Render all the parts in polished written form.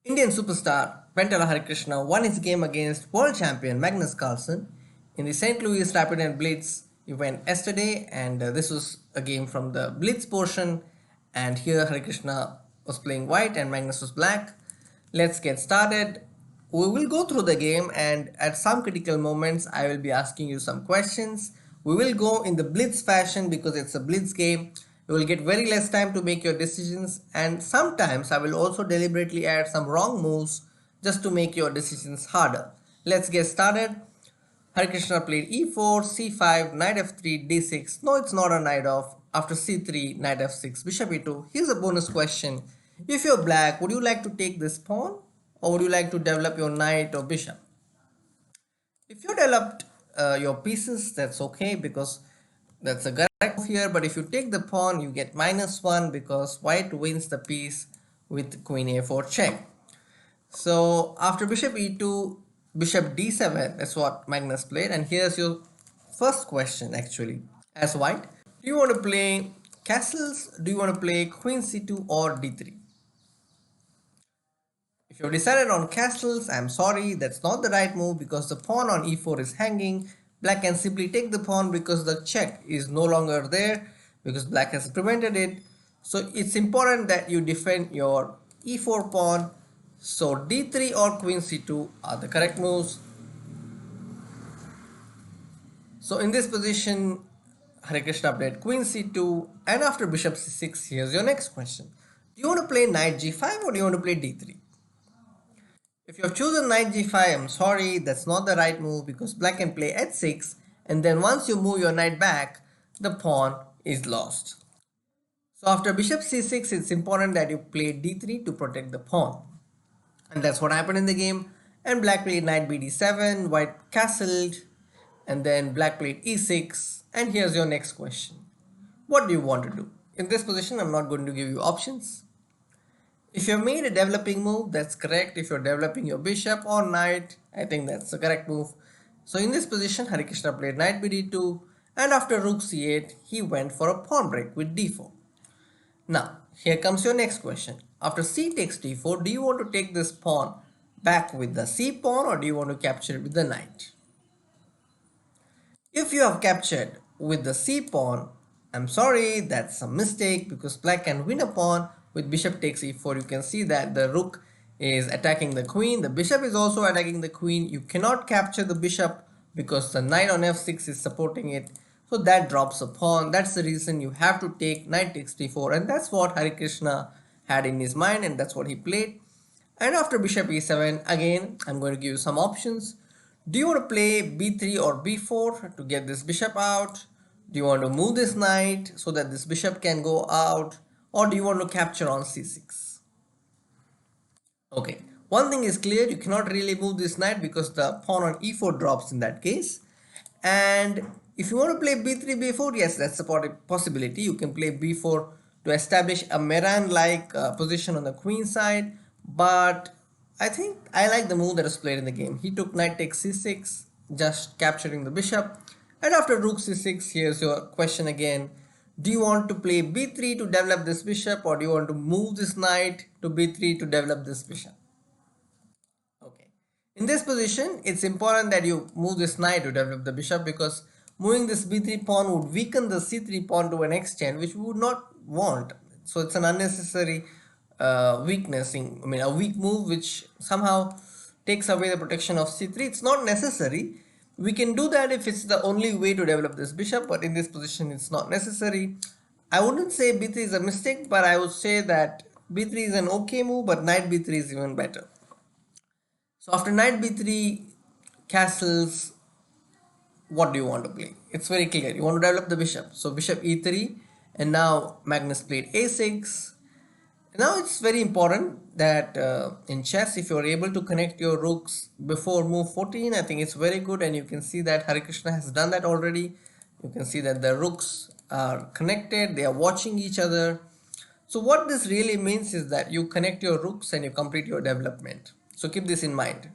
Indian superstar Pentala Harikrishna won his game against World Champion Magnus Carlsen in the St. Louis Rapid and Blitz event yesterday, and this was a game from the Blitz portion. And here Harikrishna was playing white and Magnus was black. Let's get started. We will go through the game, and at some critical moments, I will be asking you some questions. We will go in the Blitz fashion because it's a Blitz game. You will get very less time to make your decisions, and sometimes I will also deliberately add some wrong moves just to make your decisions harder. Let's get started. Harikrishna played e4, c5, knight f3, d6. No, it's not a knight off. After c3, knight f6, bishop e2. Here's a bonus question. If you're black, would you like to take this pawn, or would you like to develop your knight or bishop? If you developed your pieces, that's okay because that's a correct move here. But if you take the pawn, you get -1 because white wins the piece with queen a4 check. So after bishop e2, bishop d7, that's what Magnus played. And here's your first question actually. As white, do you want to play castles? Do you want to play queen c2 or d3? If you've decided on castles, I'm sorry, that's not the right move because the pawn on e4 is hanging. Black can simply take the pawn because the check is no longer there because black has prevented it. So it's important that you defend your e4 pawn. So d3 or queen c2 are the correct moves. So in this position, Harikrishna played queen c2, and after bishop c6, here's your next question. Do you want to play knight g5 or do you want to play d3? If you have chosen knight g5, I'm sorry, that's not the right move because black can play h6, and then once you move your knight back, the pawn is lost. So after bishop c6, it's important that you play d3 to protect the pawn. And that's what happened in the game. And black played knight bd7, white castled, and then black played e6. And here's your next question. What do you want to do? In this position, I'm not going to give you options. If you've made a developing move, that's correct. If you're developing your bishop or knight, I think that's the correct move. So in this position, Harikrishna played knight bd2, and after rook c8, he went for a pawn break with d4. Now, here comes your next question. After c takes d4, do you want to take this pawn back with the c pawn or do you want to capture it with the knight? If you have captured with the c pawn, I'm sorry, that's a mistake because black can win a pawn with bishop takes e4. You can see that the rook is attacking the queen, the bishop is also attacking the queen. You cannot capture the bishop because the knight on f6 is supporting it. So that drops a pawn. That's the reason you have to take knight takes d4, and that's what Harikrishna had in his mind and that's what he played. And after bishop e7, again I'm going to give you some options. Do you want to play b3 or b4 to get this bishop out? Do you want to move this knight so that this bishop can go out? Or do you want to capture on c6? Okay, one thing is clear, you cannot really move this knight because the pawn on e4 drops in that case. And if you want to play b3, b4, yes, that's a possibility. You can play b4 to establish a Meran-like position on the queen side. But I think I like the move that was played in the game. He took knight takes c6, just capturing the bishop. And after rook c6, here's your question again. Do you want to play b3 to develop this bishop or do you want to move this knight to b3 to develop this bishop? Okay. In this position, it's important that you move this knight to develop the bishop because moving this b3 pawn would weaken the c3 pawn to an extent which we would not want. So it's an unnecessary weakness, a weak move which somehow takes away the protection of c3. It's not necessary. We can do that if it's the only way to develop this bishop, but in this position it's not necessary. I wouldn't say b3 is a mistake, but I would say that b3 is an okay move, but knight b3 is even better. So after knight b3 castles, what do you want to play? It's very clear. You want to develop the bishop. So bishop e3, and now Magnus played a6. Now it's very important that in chess, if you're able to connect your rooks before move 14, I think it's very good, and you can see that Harikrishna has done that already. You can see that the rooks are connected, they are watching each other. So what this really means is that you connect your rooks and you complete your development. So keep this in mind.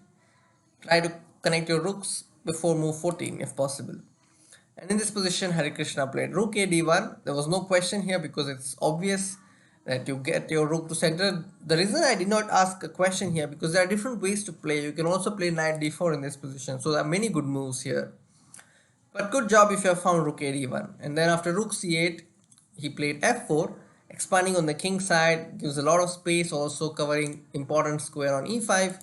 Try to connect your rooks before move 14 if possible. And in this position, Harikrishna played rook a d1. There was no question here because it's obvious that you get your rook to center. The reason I did not ask a question here, because there are different ways to play. You can also play knight d4 in this position, so there are many good moves here. But good job if you have found rook a1. And then after rook c8, he played f4, expanding on the king side, gives a lot of space, also covering important square on e5.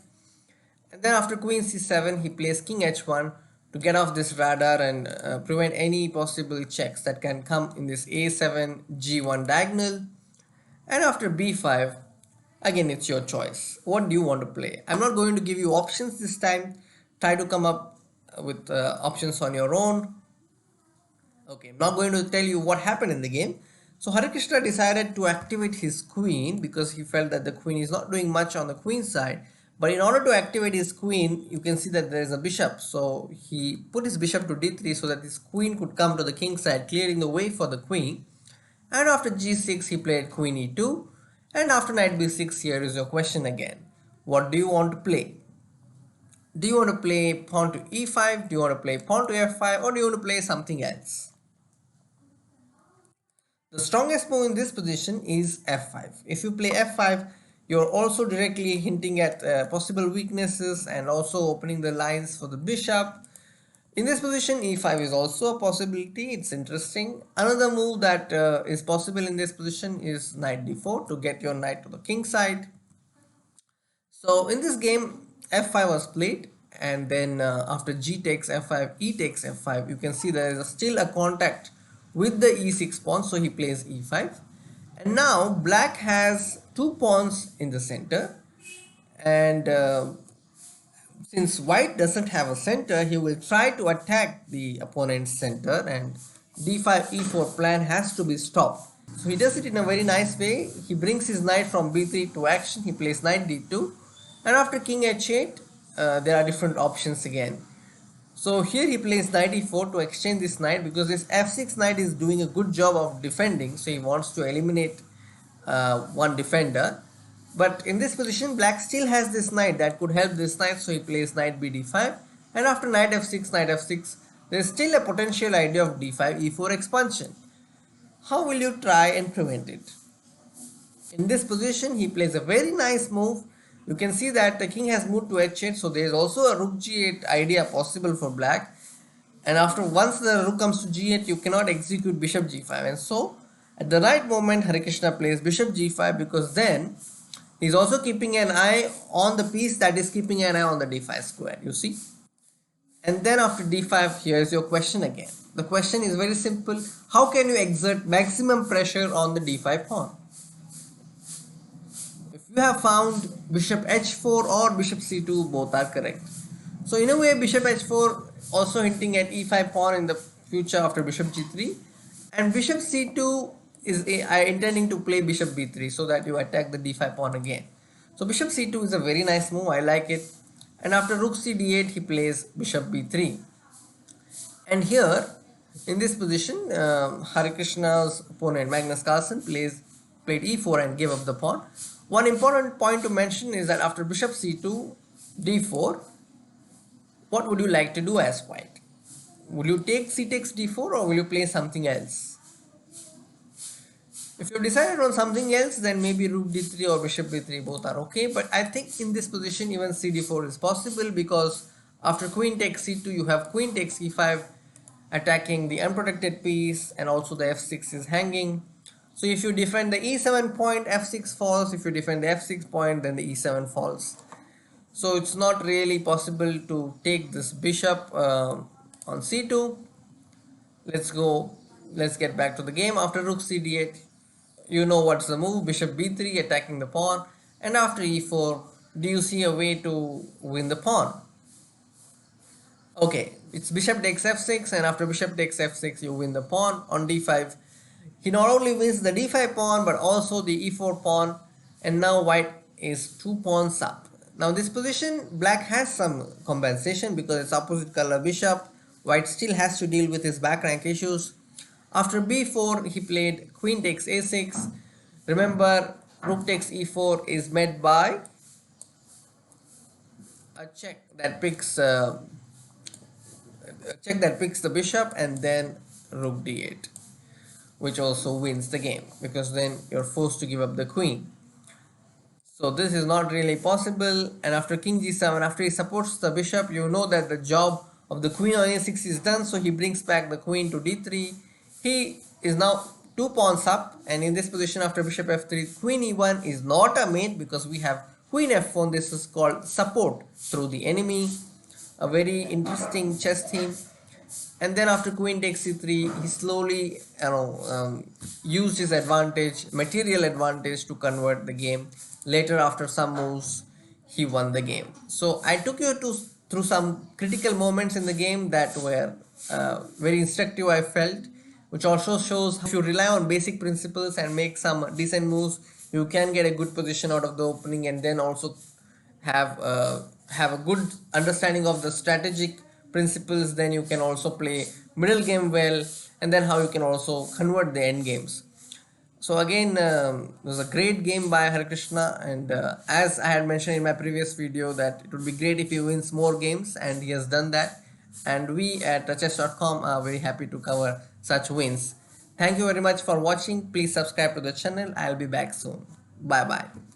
And then after queen c7, he plays king h1 to get off this radar and prevent any possible checks that can come in this a7 g1 diagonal. And after b5, again it's your choice. What do you want to play? I'm not going to give you options this time. Try to come up with options on your own. Okay, I'm not going to tell you what happened in the game. So Harikrishna decided to activate his queen because he felt that the queen is not doing much on the queen side. But in order to activate his queen, you can see that there is a bishop. So he put his bishop to d3 so that his queen could come to the king side, clearing the way for the queen. And after g6, he played queen e2. And after knight b6, here is your question again. What do you want to play? Do you want to play pawn to e5? Do you want to play pawn to f5? Or do you want to play something else? The strongest move in this position is f5. If you play f5, you're also directly hinting at possible weaknesses and also opening the lines for the bishop. In this position, e5 is also a possibility. It's interesting. Another move that is possible in this position is knight d4 to get your knight to the king side. So in this game, f5 was played, and then after g takes f5, e takes f5, you can see there is still a contact with the e6 pawn, so he plays e5. And now black has two pawns in the center, and since white doesn't have a center, he will try to attack the opponent's center, and d5 e4 plan has to be stopped. So he does it in a very nice way. He brings his knight from b3 to action. He plays knight d2, and after king h8, there are different options again. So here he plays knight e4 to exchange this knight because this f6 knight is doing a good job of defending, so he wants to eliminate one defender. But in this position, black still has this knight that could help this knight, so he plays knight b d5, and after knight f6, there is still a potential idea of d5 e4 expansion. How will you try and prevent it? In this position, he plays a very nice move. You can see that the king has moved to h8, so there is also a rook g8 idea possible for black. And after once the rook comes to g8, you cannot execute bishop g5. And so, at the right moment, Harikrishna plays bishop g5 because then he's also keeping an eye on the piece that is keeping an eye on the d5 square, you see. And then after d5, here's your question again. The question is very simple. How can you exert maximum pressure on the d5 pawn? If you have found bishop h4 or bishop c2, both are correct. So in a way, bishop h4 also hinting at e5 pawn in the future after bishop g3, and bishop c2 is intending to play bishop b3 so that you attack the d5 pawn again. So bishop c2 is a very nice move. I like it. And after rook c d8, he plays bishop b3. And here in this position, Harikrishna's opponent Magnus Carlsen played e4 and gave up the pawn. One important point to mention is that after bishop c2, d4, what would you like to do as white? Will you take c takes d4 or will you play something else? If you decided on something else, then maybe rook d3 or bishop b3 both are okay. But I think in this position even cd4 is possible because after queen takes c2, you have queen takes e5 attacking the unprotected piece, and also the f6 is hanging. So if you defend the e7 point, f6 falls. If you defend the f6 point, then the e7 falls. So it's not really possible to take this bishop on c2. Let's get back to the game. After rook c d8, you know what's the move. Bishop b3 attacking the pawn, and after e4, do you see a way to win the pawn? Okay, it's bishop takes f6, and after bishop takes f6, you win the pawn. On d5, he not only wins the d5 pawn but also the e4 pawn, and now white is 2 pawns up. Now this position, black has some compensation because it's opposite color bishop. White still has to deal with his back rank issues. After b4, he played queen takes a6. Remember, rook takes e4 is met by a check that picks the bishop, and then rook d8. which also wins the game, because then you're forced to give up the queen. So this is not really possible, and after king g7, after he supports the bishop, you know that the job of the queen on a6 is done, so he brings back the queen to d3. He is now 2 pawns up, and in this position after bishop f3, queen e1 is not a mate because we have queen f1. This is called support through the enemy, a very interesting chess theme. And then after queen takes c3, he slowly used his advantage, material advantage, to convert the game. Later, after some moves, he won the game. So I took you through some critical moments in the game that were very instructive, I felt, which also shows how if you rely on basic principles and make some decent moves, you can get a good position out of the opening, and then also have a good understanding of the strategic principles. Then you can also play middle game well, and then how you can also convert the end games. So again, it was a great game by Harikrishna, and as I had mentioned in my previous video, that it would be great if he wins more games, and he has done that. And we at chess.com are very happy to cover such wins. Thank you very much for watching. Please subscribe to the channel. I'll be back soon. Bye bye.